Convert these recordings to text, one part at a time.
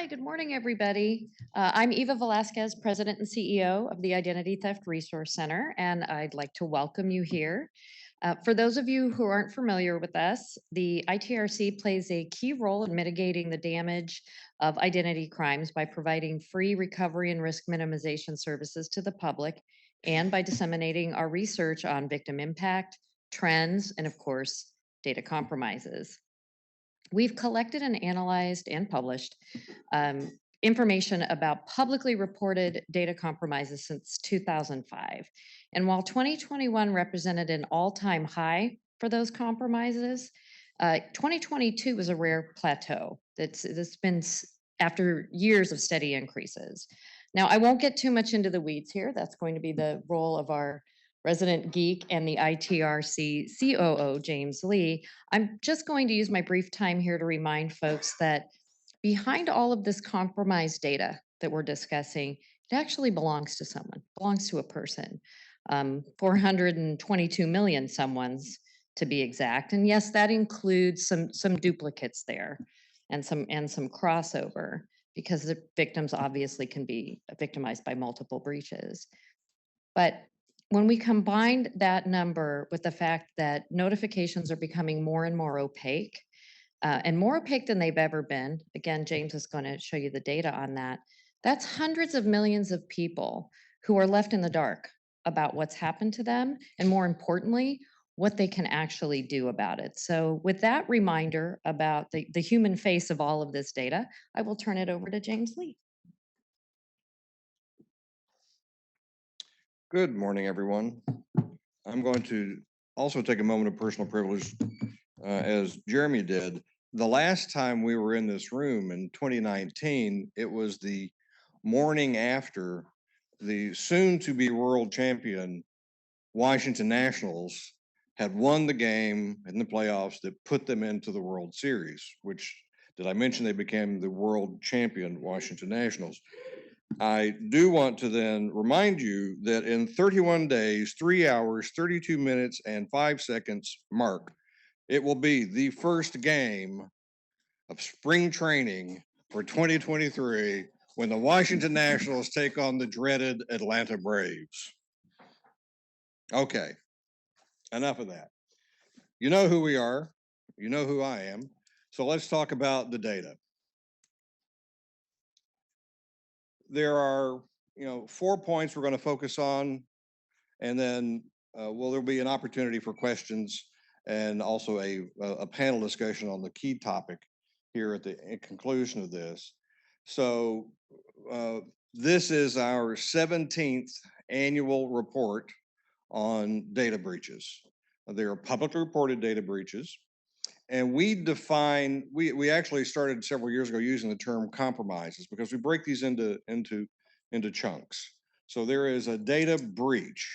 Hi, good morning, everybody. I'm Eva Velasquez, President and CEO of the Identity Theft Resource Center, and I'd like to welcome you here. For those of you who aren't familiar with us, the ITRC plays a key role in mitigating the damage of identity crimes by providing free recovery and risk minimization services to the public and by disseminating our research on victim impact, trends, and of course, data compromises. We've collected and analyzed and published information about publicly reported data compromises since 2005. And while 2021 represented an all-time high for those compromises, 2022 was a rare plateau that's been after years of steady increases. Now, I won't get too much into the weeds here. That's going to be the role of our resident geek and the ITRC COO, James Lee. I'm just going to use my brief time here to remind folks that behind all of this compromised data that we're discussing, it actually belongs to someone, belongs to a person. 422 million someone's to be exact. And yes, that includes some duplicates there and some crossover because the victims obviously can be victimized by multiple breaches. But when we combined that number with the fact that notifications are becoming more and more opaque, and more opaque than they've ever been, again, James is going to show you the data on that, that's hundreds of millions of people who are left in the dark about what's happened to them, and more importantly, what they can actually do about it. So with that reminder about the human face of all of this data, I will turn it over to James Lee. Good morning, everyone. I'm going to also take a moment of personal privilege, as Jeremy did. The last time we were in this room in 2019, it was the morning after the soon-to-be world champion Washington Nationals had won the game in the playoffs that put them into the World Series, which, did I mention they became the world champion Washington Nationals? I do want to then remind you that in 31 days, 3 hours, 32 minutes, and 5 seconds, mark, it will be the first game of spring training for 2023 when the Washington Nationals take on the dreaded Atlanta Braves. Okay, enough of that. You know who we are, you know who I am, so let's talk about the data. There are, 4 points we're going to focus on, and then there'll be an opportunity for questions and also a panel discussion on the key topic here at the conclusion of this. So this is our 17th annual report on data breaches. There are publicly reported data breaches. And we actually started several years ago using the term compromises because we break these into chunks. So there is a data breach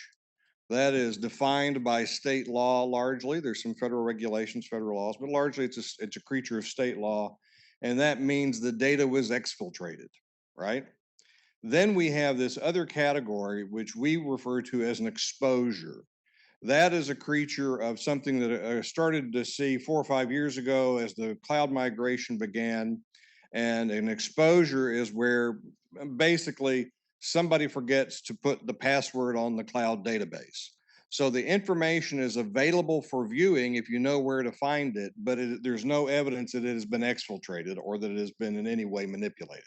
that is defined by state law largely. There's some federal regulations, federal laws, but largely it's a creature of state law. And that means the data was exfiltrated, right? Then we have this other category, which we refer to as an exposure. That is a creature of something that I started to see 4 or 5 years ago as the cloud migration began. And an exposure is where basically somebody forgets to put the password on the cloud database. So the information is available for viewing if you know where to find it, but there's no evidence that it has been exfiltrated or that it has been in any way manipulated.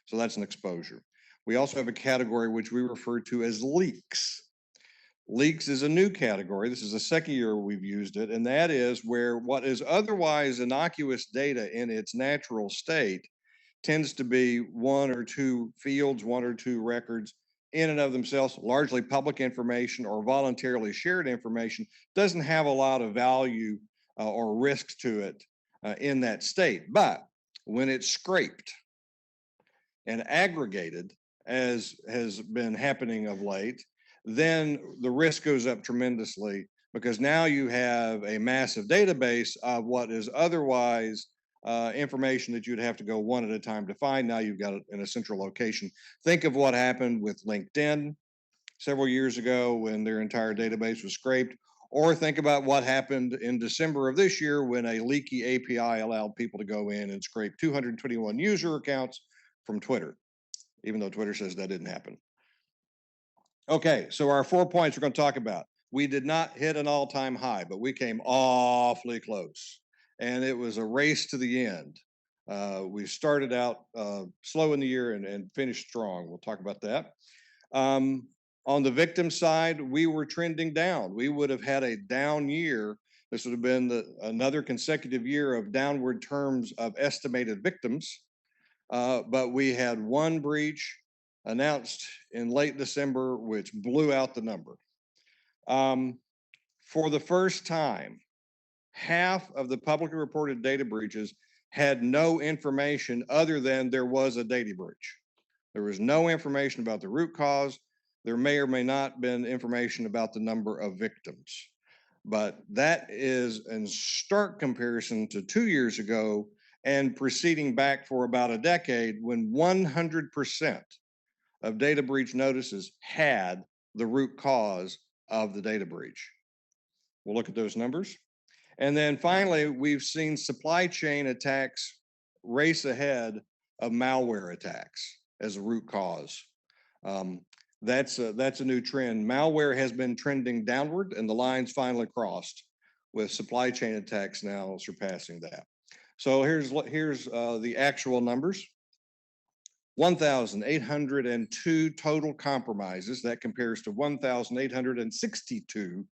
So that's an exposure. We also have a category which we refer to as leaks. Leaks is a new category. This is the second year we've used it, and that is where what is otherwise innocuous data in its natural state tends to be 1 or 2 fields, 1 or 2 records in and of themselves, largely public information or voluntarily shared information, doesn't have a lot of value or risks to it in that state. But when it's scraped and aggregated, as has been happening of late, then the risk goes up tremendously because now you have a massive database of what is otherwise information that you'd have to go one at a time to find. Now you've got it in a central location. Think of what happened with LinkedIn several years ago when their entire database was scraped, or think about what happened in December of this year when a leaky API allowed people to go in and scrape 221 user accounts from Twitter, even though Twitter says that didn't happen. Okay, so our 4 points we're going to talk about. We did not hit an all-time high, but we came awfully close, and it was a race to the end. We started out slow in the year and finished strong. We'll talk about that. On the victim side, we were trending down. We would have had a down year. This would have been another consecutive year of downward terms of estimated victims, but we had one breach announced in late December, which blew out the number. For the first time, half of the publicly reported data breaches had no information other than there was a data breach. There was no information about the root cause. There may or may not have been information about the number of victims. But that is in stark comparison to 2 years ago and preceding back for about a decade when 100% of data breach notices had the root cause of the data breach. We'll look at those numbers. And then finally, we've seen supply chain attacks race ahead of malware attacks as a root cause. That's a new trend. Malware has been trending downward, and the lines finally crossed, with supply chain attacks now surpassing that. So here's the actual numbers. 1,802 total compromises. That compares to 1,862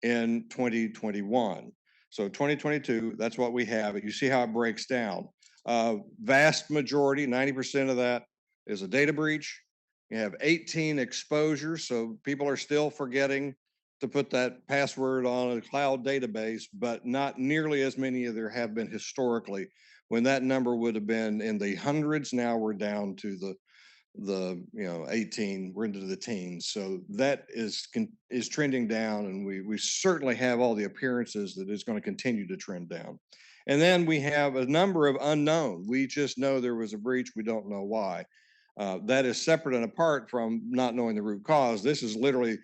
in 2021. So 2022, that's what we have. You see how it breaks down. Vast majority, 90% of that is a data breach. You have 18 exposures, so people are still forgetting to put that password on a cloud database, but not nearly as many as there have been historically. When that number would have been in the hundreds, now we're down to the 18, we're into the teens. So that is trending down, and we certainly have all the appearances that it's going to continue to trend down. And then we have a number of unknown. We just know there was a breach, we don't know why. That is separate and apart from not knowing the root cause. This is literally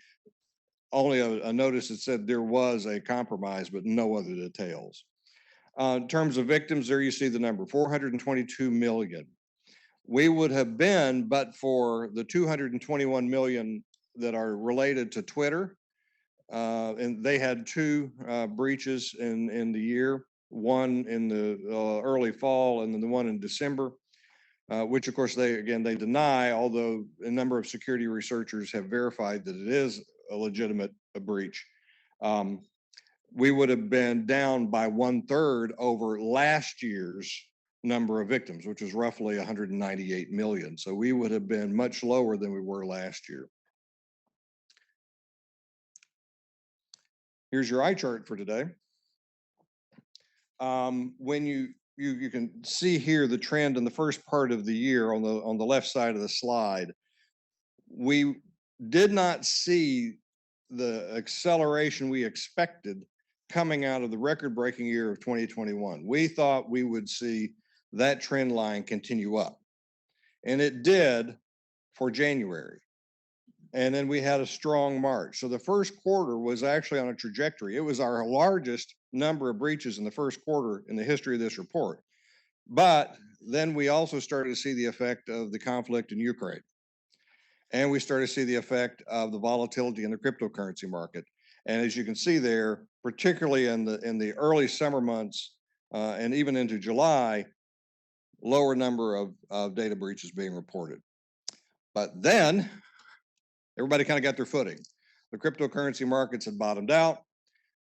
only a notice that said there was a compromise, but no other details. In terms of victims, there you see the number, 422 million. We would have been, but for the 221 million that are related to Twitter, and they had two breaches in the year, one in the early fall and then the one in December. Which of course they deny, although a number of security researchers have verified that it is a legitimate breach. We would have been down by 1/3 over last year's number of victims, which was roughly 198 million. So we would have been much lower than we were last year. Here's your eye chart for today. When you can see here the trend in the first part of the year on the left side of the slide. We did not see the acceleration we expected coming out of the record-breaking year of 2021. We thought we would see that trend line continue up, and it did for January. And then we had a strong March. So the first quarter was actually on a trajectory. It was our largest number of breaches in the first quarter in the history of this report. But then we also started to see the effect of the conflict in Ukraine. And we started to see the effect of the volatility in the cryptocurrency market. And as you can see there, particularly in the early summer months and even into July, lower number of data breaches being reported. But then everybody kind of got their footing. The cryptocurrency markets had bottomed out.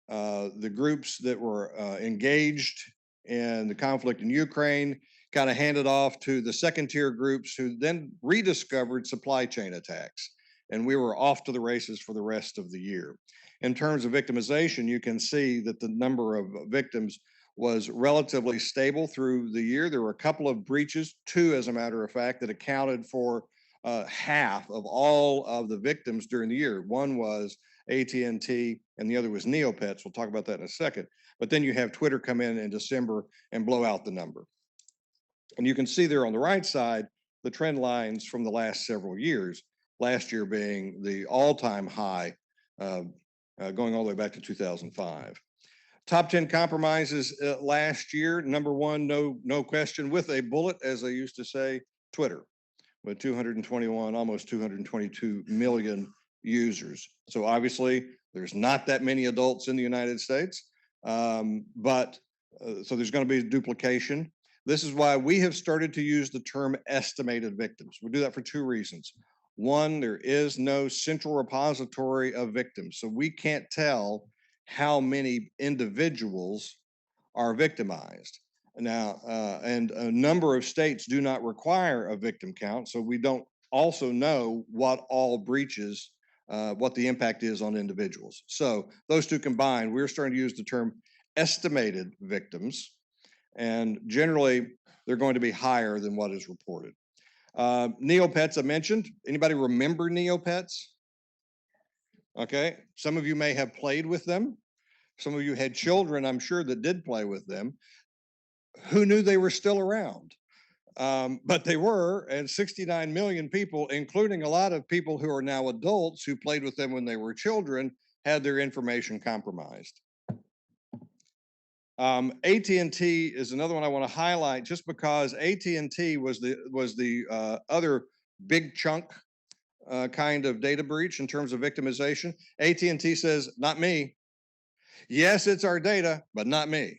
The groups that were engaged in the conflict in Ukraine kind of handed off to the second tier groups who then rediscovered supply chain attacks. And we were off to the races for the rest of the year. In terms of victimization, you can see that the number of victims was relatively stable through the year. There were a couple of breaches, two as a matter of fact, that accounted for half of all of the victims during the year. One was AT&T and the other was Neopets. We'll talk about that in a second. But then you have Twitter come in December and blow out the number. And you can see there on the right side, the trend lines from the last several years, last year being the all-time high, going all the way back to 2005. Top 10 compromises last year. Number one, no question, with a bullet, as they used to say, Twitter, with 221, almost 222 million users. So obviously, there's not that many adults in the United States, but so there's going to be duplication. This is why we have started to use the term estimated victims. We do that for two reasons. One, there is no central repository of victims, so we can't tell how many individuals are victimized. Now, and a number of states do not require a victim count, so we don't also know what all breaches, what the impact is on individuals. So those two combined, we're starting to use the term estimated victims, and generally they're going to be higher than what is reported. Neopets I mentioned. Anybody remember Neopets? Okay, some of you may have played with them. Some of you had children, I'm sure, that did play with them. Who knew they were still around? But they were, and 69 million people, including a lot of people who are now adults who played with them when they were children, had their information compromised. AT&T is another one I want to highlight, just because AT&T was the other big chunk kind of data breach in terms of victimization. AT&T says, not me. Yes, it's our data, but not me.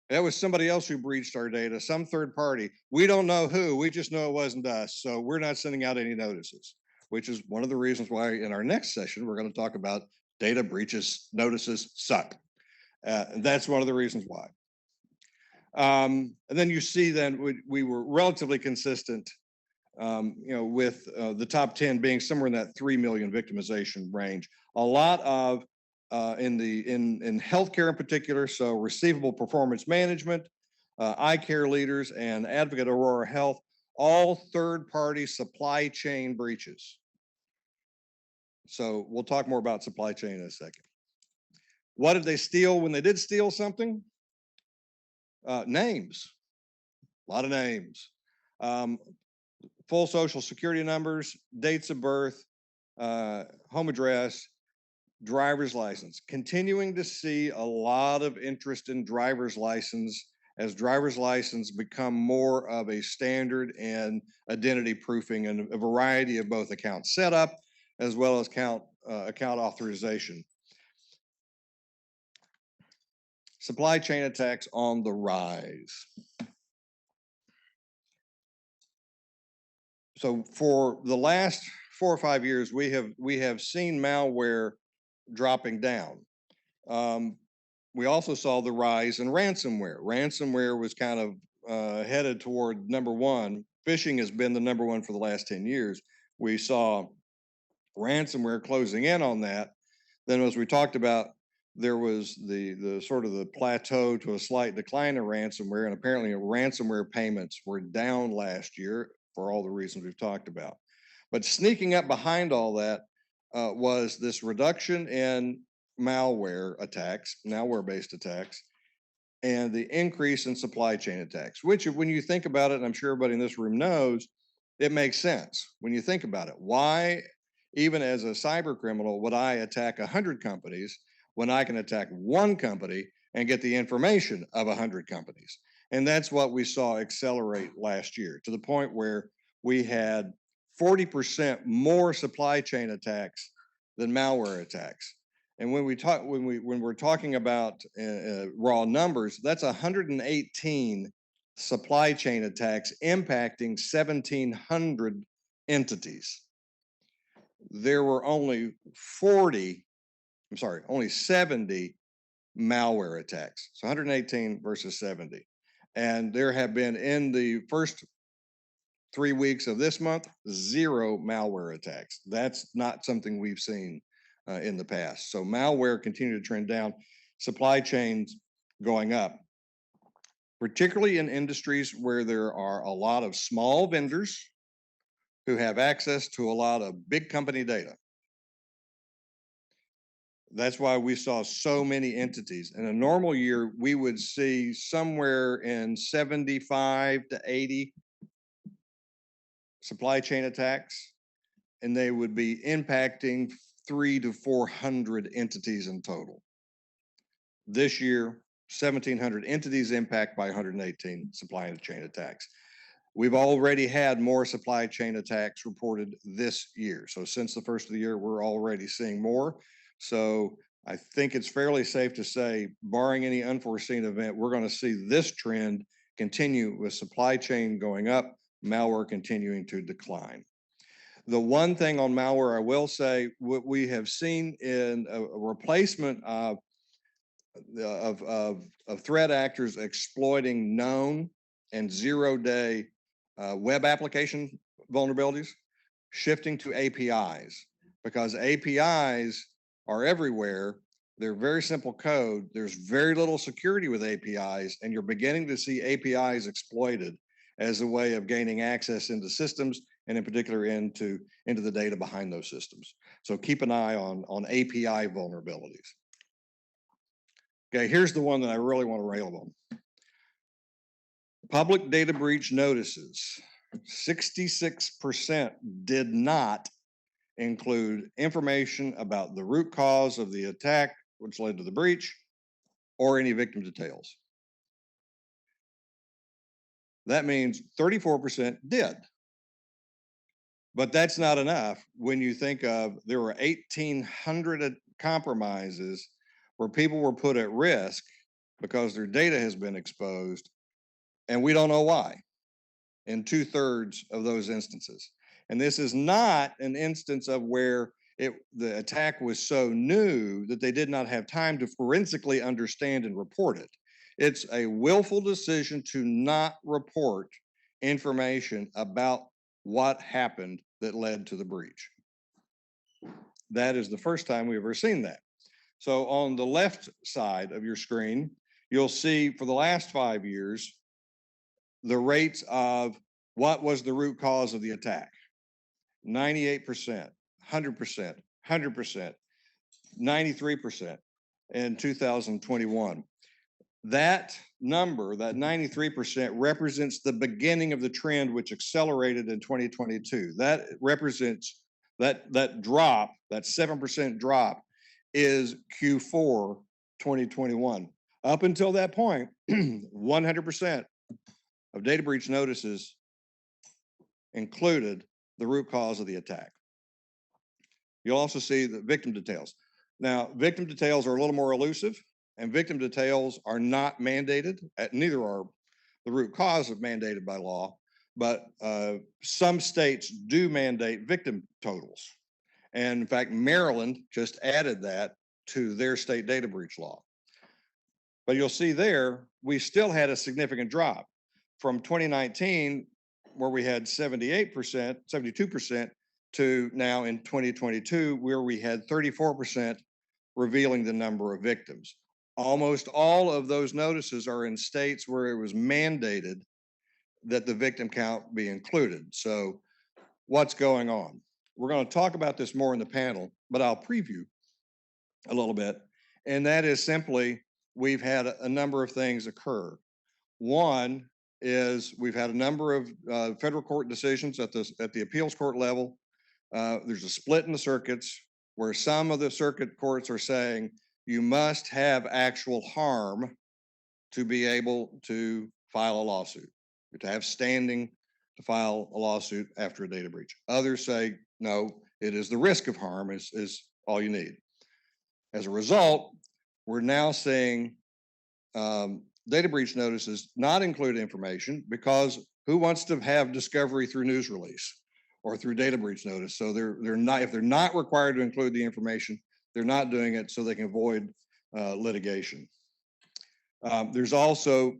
That was somebody else who breached our data, some third party. We don't know who, we just know it wasn't us. So we're not sending out any notices, which is one of the reasons why in our next session, we're going to talk about data breaches notices suck. And that's one of the reasons why. And then you see then we were relatively consistent, with the top 10 being somewhere in that 3 million victimization range. A lot of in healthcare in particular, so receivable performance management, eye care leaders, and Advocate Aurora Health, all third-party supply chain breaches. So we'll talk more about supply chain in a second. What did they steal when they did steal something? Names, a lot of names. Full social security numbers, dates of birth, home address, driver's license. Continuing to see a lot of interest in driver's license as driver's license become more of a standard and identity proofing and a variety of both account setup as well as account authorization. Supply chain attacks on the rise. So for the last 4 or 5 years, we have seen malware dropping down. We also saw the rise in ransomware. Ransomware was kind of headed toward number one. Phishing has been the number one for the last 10 years. We saw ransomware closing in on that. Then, as we talked about, there was the sort of the plateau to a slight decline in ransomware, and apparently ransomware payments were down last year for all the reasons we've talked about. But sneaking up behind all that was this reduction in malware attacks, malware-based attacks, and the increase in supply chain attacks, which when you think about it, and I'm sure everybody in this room knows, it makes sense when you think about it. Why, even as a cyber criminal, would I attack 100 companies when I can attack one company and get the information of 100 companies? And that's what we saw accelerate last year, to the point where we had 40% more supply chain attacks than malware attacks. And when we're talking about raw numbers, that's 118 supply chain attacks impacting 1,700 entities. There were only 70 malware attacks. So 118 versus 70. And there have been, in the first 3 weeks of this month, 0 malware attacks. That's not something we've seen in the past. So malware continued to trend down, supply chains going up, particularly in industries where there are a lot of small vendors who have access to a lot of big company data. That's why we saw so many entities. In a normal year, we would see somewhere in 75 to 80 supply chain attacks, and they would be impacting 300 to 400 entities in total. This year, 1,700 entities impact by 118 supply chain attacks. We've already had more supply chain attacks reported this year. So since the first of the year, we're already seeing more. So I think it's fairly safe to say, barring any unforeseen event, we're going to see this trend continue with supply chain going up, malware continuing to decline. The one thing on malware I will say, what we have seen in a replacement of threat actors exploiting known and zero-day web application vulnerabilities, shifting to APIs, because APIs are everywhere. They're very simple code. There's very little security with APIs, and you're beginning to see APIs exploited as a way of gaining access into systems, and in particular into the data behind those systems. So keep an eye on API vulnerabilities. Okay, here's the one that I really want to rail on. Public data breach notices. 66% did not include information about the root cause of the attack, which led to the breach, or any victim details. That means 34% did. But that's not enough when you think of there were 1,800 compromises where people were put at risk because their data has been exposed, and we don't know why in 2/3 of those instances. And this is not an instance of where the attack was so new that they did not have time to forensically understand and report it. It's a willful decision to not report information about what happened that led to the breach. That is the first time we've ever seen that. So on the left side of your screen, you'll see for the last 5 years, the rates of what was the root cause of the attack. 98%, 100%, 100%, 93% in 2021. That number, that 93%, represents the beginning of the trend which accelerated in 2022. That represents that drop, that 7% drop is Q4 2021. Up until that point, 100% of data breach notices included the root cause of the attack. You'll also see the victim details. Now, victim details are a little more elusive, and victim details are not mandated. Neither are the root cause of mandated by law, but some states do mandate victim totals. And in fact, Maryland just added that to their state data breach law. But you'll see there, we still had a significant drop from 2019, where we had 78%, 72%, to now in 2022, where we had 34% revealing the number of victims. Almost all of those notices are in states where it was mandated that the victim count be included. So what's going on? We're going to talk about this more in the panel, but I'll preview a little bit. And that is simply, we've had a number of things occur. One is we've had a number of federal court decisions at the appeals court level. There's a split in the circuits where some of the circuit courts are saying you must have actual harm to be able to file a lawsuit, to have standing to file a lawsuit after a data breach. Others say, no, it is the risk of harm is all you need. As a result, we're now seeing data breach notices not include information, because who wants to have discovery through news release or through data breach notice? So they're not, if they're not required to include the information, they're not doing it so they can avoid litigation. There's also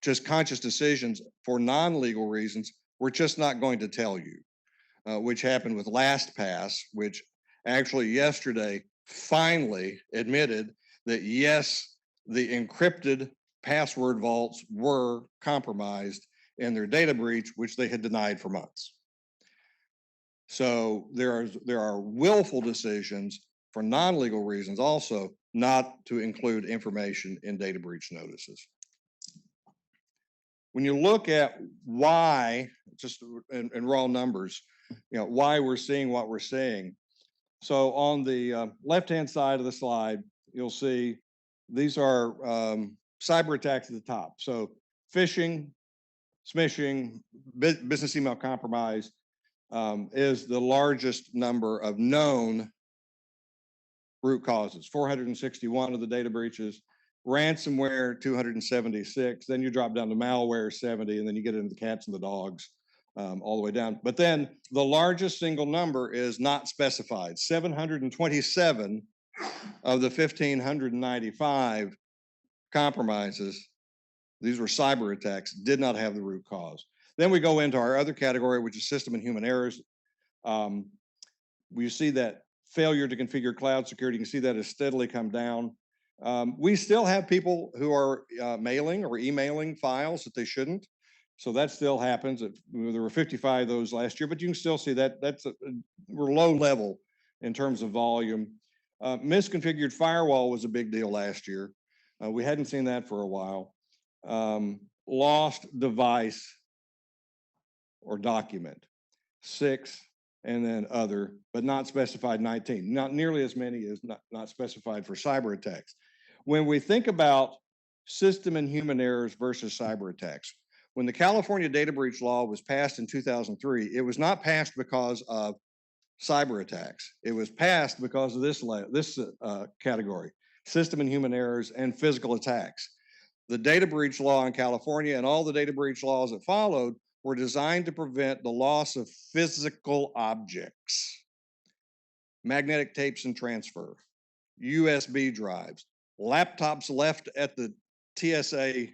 just conscious decisions for non-legal reasons. We're just not going to tell you, which happened with LastPass, which actually yesterday finally admitted that yes, the encrypted password vaults were compromised in their data breach, which they had denied for months. So there are willful decisions for non-legal reasons also not to include information in data breach notices. When you look at why, just in raw numbers, why we're seeing what we're seeing. So on the left-hand side of the slide, you'll see these are cyber attacks at the top. So phishing, smishing, business email compromise is the largest number of known root causes. 461 of the data breaches, ransomware 276, then you drop down to malware 70, and then you get into the cats and the dogs all the way down. But then the largest single number is not specified. 727 of the 1,595 compromises, these were cyber attacks, did not have the root cause. Then we go into our other category, which is system and human errors. We see that failure to configure cloud security, you can see that has steadily come down. We still have people who are mailing or emailing files that they shouldn't. So that still happens. There were 55 of those last year, but you can still see that we're low level in terms of volume. Misconfigured firewall was a big deal last year. We hadn't seen that for a while. Lost device or document, 6, and then other, but not specified 19. Not nearly as many as not specified for cyber attacks. When we think about system and human errors versus cyber attacks, when the California data breach law was passed in 2003, it was not passed because of cyber attacks. It was passed because of this category, system and human errors and physical attacks. The data breach law in California and all the data breach laws that followed were designed to prevent the loss of physical objects, magnetic tapes and transfer, USB drives, laptops left at the TSA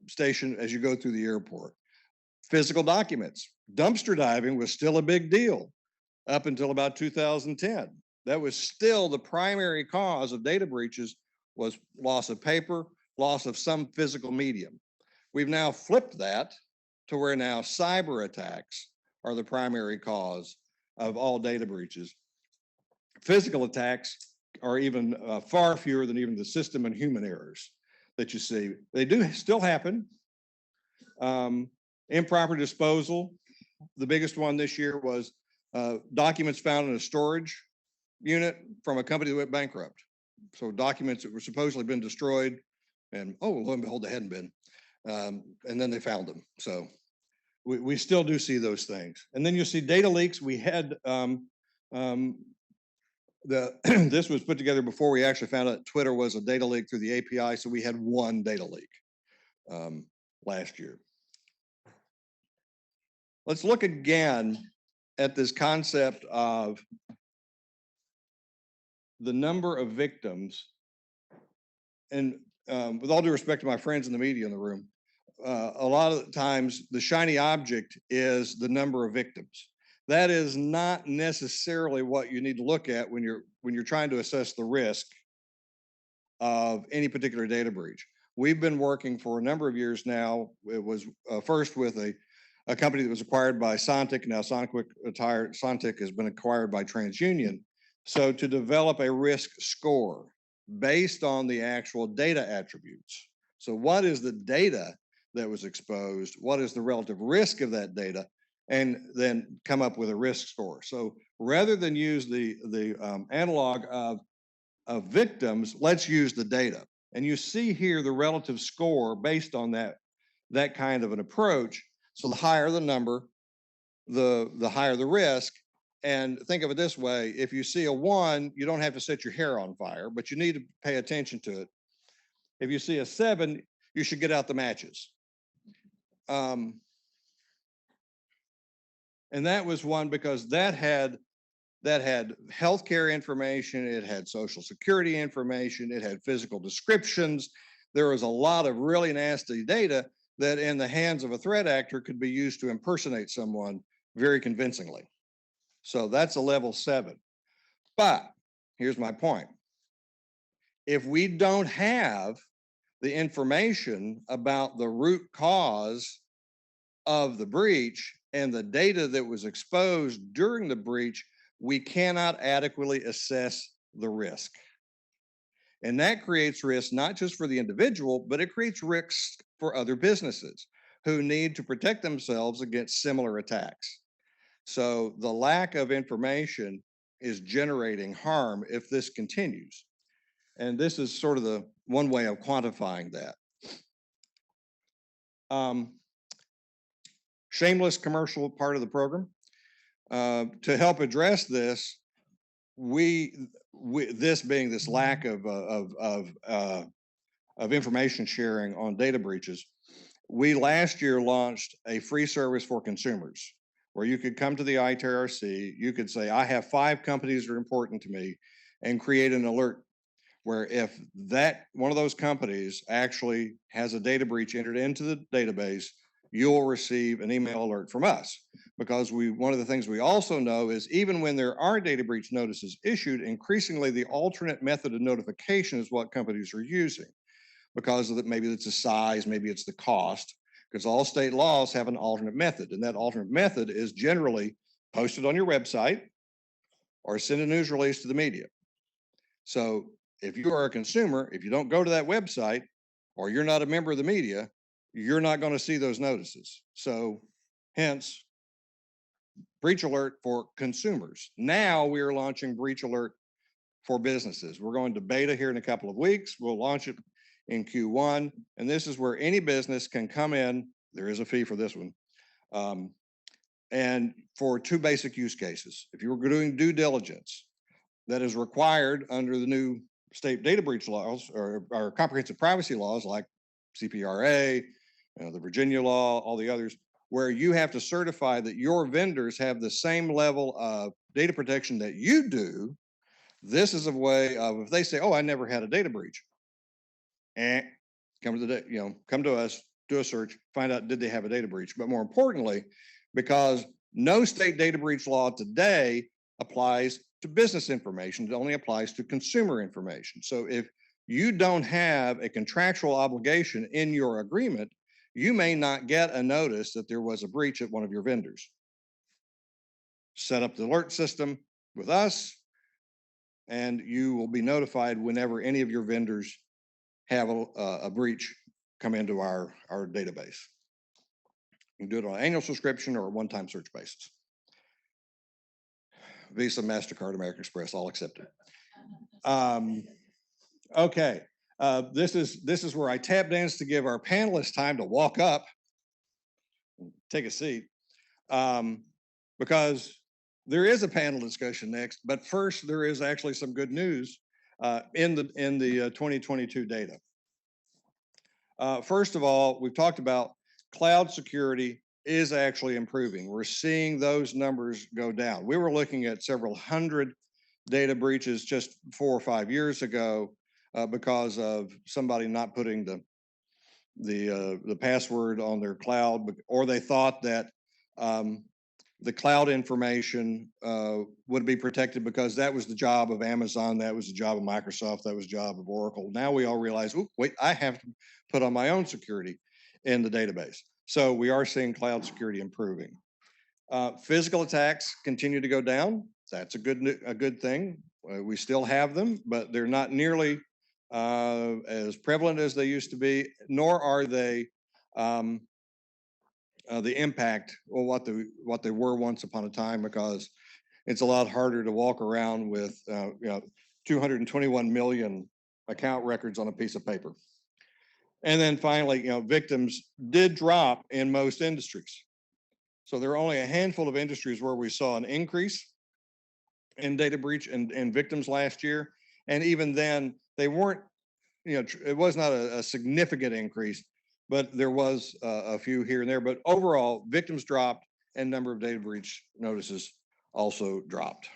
station as you go through the airport, physical documents. Dumpster diving was still a big deal up until about 2010. That was still the primary cause of data breaches, was loss of paper, loss of some physical medium. We've now flipped that to where now cyber attacks are the primary cause of all data breaches. Physical attacks are even far fewer than even the system and human errors that you see. They do still happen. Improper disposal. The biggest one this year was documents found in a storage unit from a company that went bankrupt. So documents that were supposedly been destroyed, and oh, lo and behold, they hadn't been. And then they found them. So we still do see those things. And then you see data leaks. We had this was put together before we actually found out Twitter was a data leak through the API. So we had one data leak last year. Let's look again at this concept of the number of victims. And with all due respect to my friends in the media in the room, a lot of the times the shiny object is the number of victims. That is not necessarily what you need to look at when you're trying to assess the risk of any particular data breach. We've been working for a number of years now. It was first with a company that was acquired by Sontiq. Now Sontiq has been acquired by TransUnion. So to develop a risk score based on the actual data attributes. So what is the data that was exposed? What is the relative risk of that data? And then come up with a risk score. So rather than use the analog of victims, let's use the data. And you see here the relative score based on that kind of an approach. So the higher the number, the higher the risk. And think of it this way, if you see a 1, you don't have to set your hair on fire, but you need to pay attention to it. If you see a 7, you should get out the matches. And that was one because that had healthcare information, it had social security information, it had physical descriptions. There was a lot of really nasty data that in the hands of a threat actor could be used to impersonate someone very convincingly. So that's a level 7. But here's my point. If we don't have the information about the root cause of the breach and the data that was exposed during the breach, we cannot adequately assess the risk. And that creates risk not just for the individual, but it creates risks for other businesses who need to protect themselves against similar attacks. So the lack of information is generating harm if this continues. And this is sort of the one way of quantifying that. Um, Shameless commercial part of the program. To help address this, this being this lack of information sharing on data breaches, we last year launched a free service for consumers where you could come to the ITRC, you could say, I have 5 companies that are important to me, and create an alert where if that one of those companies actually has a data breach entered into the database, you'll receive an email alert from us. Because one of the things we also know is even when there are data breach notices issued, increasingly the alternate method of notification is what companies are using because of that. Maybe it's the size, maybe it's the cost, because all state laws have an alternate method. And that alternate method is generally posted on your website or send a news release to the media. So if you are a consumer, if you don't go to that website or you're not a member of the media, you're not going to see those notices. So hence, breach alert for consumers. Now we are launching breach alert for businesses. We're going to beta here in a couple of weeks. We'll launch it in Q1. And this is where any business can come in. There is a fee for this one. And for 2 basic use cases. If you were doing due diligence, that is required under the new state data breach laws or comprehensive privacy laws like CPRA, the Virginia law, all the others, where you have to certify that your vendors have the same level of data protection that you do. This is a way of, if they say, oh, I never had a data breach, come to us, do a search, find out, did they have a data breach? But more importantly, because no state data breach law today applies to business information, it only applies to consumer information. So if you don't have a contractual obligation in your agreement, you may not get a notice that there was a breach at one of your vendors. Set up the alert system with us, and you will be notified whenever any of your vendors have a breach come into our database. You can do it on an annual subscription or a one-time search basis. Visa, MasterCard, American Express, all accepted. Okay, this is where I tap dance to give our panelists time to walk up, take a seat, because there is a panel discussion next. But first, there is actually some good news in the 2022 data. First of all, we've talked about cloud security is actually improving. We're seeing those numbers go down. We were looking at several hundred data breaches just 4 or 5 years ago because of somebody not putting the password on their cloud, or they thought that the cloud information would be protected because that was the job of Amazon, that was the job of Microsoft, that was the job of Oracle. Now we all realize, oh, wait, I have to put on my own security in the database. So we are seeing cloud security improving. Physical attacks continue to go down. That's a good thing. We still have them, but they're not nearly as prevalent as they used to be, nor are they the impact or what they were once upon a time, because it's a lot harder to walk around with 221 million account records on a piece of paper. And then finally, victims did drop in most industries. So there are only a handful of industries where we saw an increase in data breach and victims last year. And even then, they weren't, it was not a significant increase, but there was a few here and there. But overall, victims dropped and number of data breach notices also dropped.